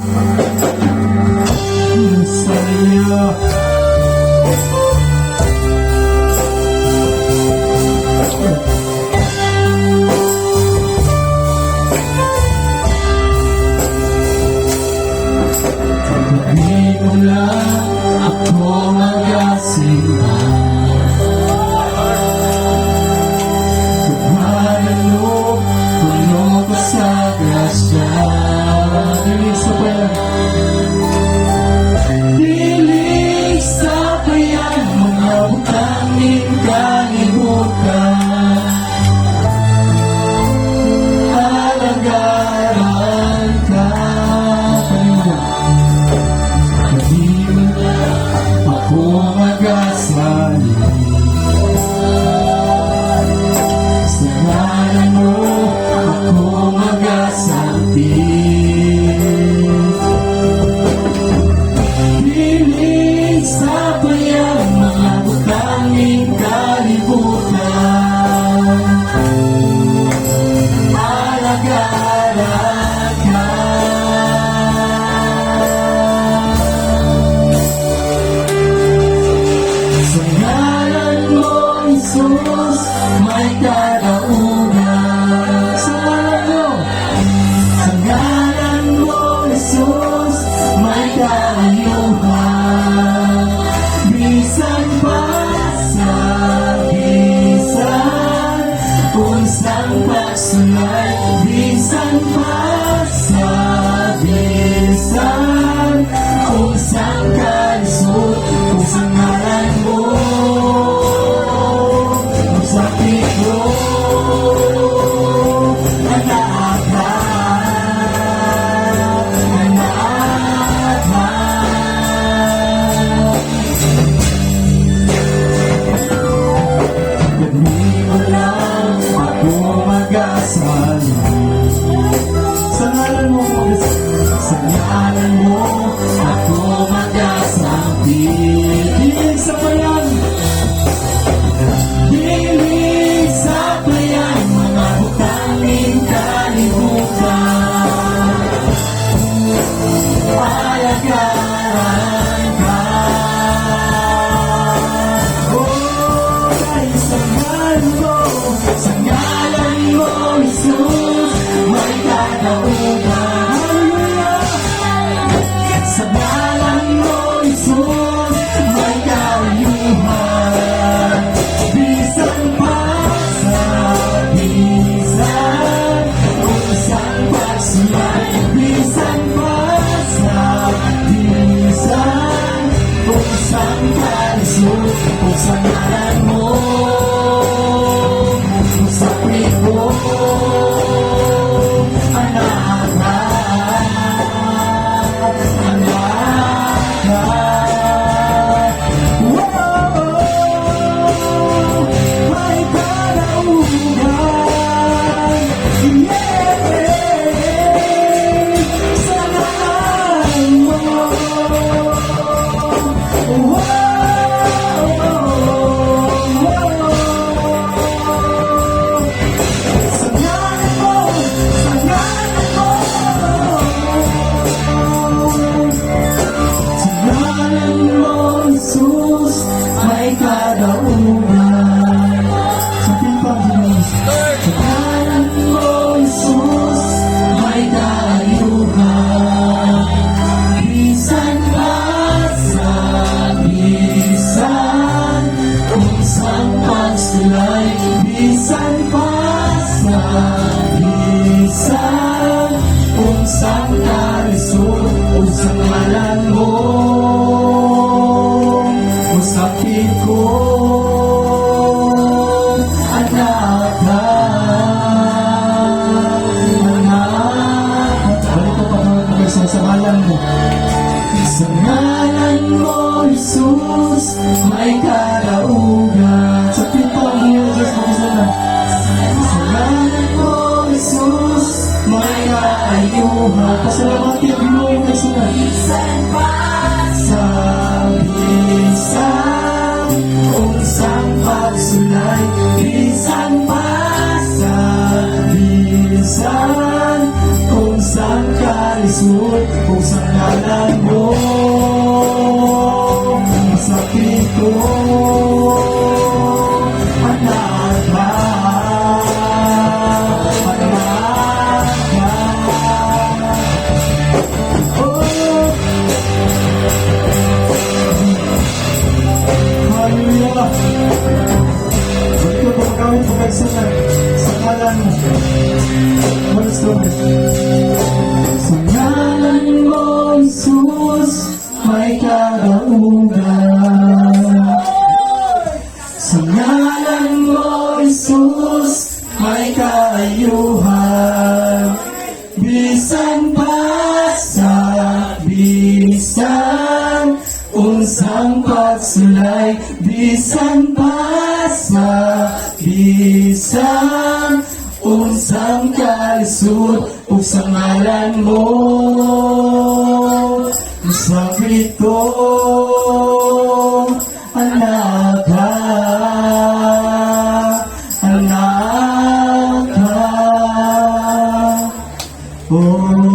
Saya hindi mo lang ako magasimba. Kamalan mo, puno ka sa grasya. Dilis na pa yan. Dilis sa bayan, mga butangin kalimutan. Alagaran ka. Hindi mo lang ako magasali. Sa ngalan mo ako magasanti. Dilis sa bayan, mga butangin kalibutan. Alagaran ka. Sa ngalan mo, Jesus, may kalaunan. Sa ngalan mo, Jesus, may kaayuhan. Bisan pa sa bisan, kung saan pagsulay. Bisan pa sa bisan, kung saan kalisod. Kung sa ngalan mo, kung sa pito, sa ngalan mo ako magasampi. Dilig sa bayan, dilig sa bayan, mga butangin kalibutan. Alagaran ka. Oh, dahil sa ngalan mo, Jesus, may kalaunan. Sa ngalan mo, Jesus, may kaayuhan. Bisan pa sa bisan, kung saan pagsulay. Bisan pa sa bisan, kung saan kalisod. Kung sa ngalan mo, kung sa pito, bisan pa sa bisan, kung saan kalisod. Kung sa ngalan mo, usapin ko anak. Balik ko pa mga sa ngalan mo. Sa ngalan mo, Jesus, may kalaunan. Sa tipang mo, Jesus, mag-isa na. Sa ngalan mo, Jesus, may kaayuhan. Pasalamat yung binuhin na sila. Bisan pa sa bisan, kung saan pagsulay. Bisan pa sa bisan, kung saan kalis kalisod kung sa ngalan mo masakit ko anak ka oh hallelujah ito po kami pagkagsunan sa ngalan mo Let's go. Sa ngalan mo, Jesus, may karaugan. Sa ngalan mo, Jesus, may kaayuhan. Bisan unsang pagsulay, bisan unsang kalisod ug sa ngalan mo sakit ko anak ka oh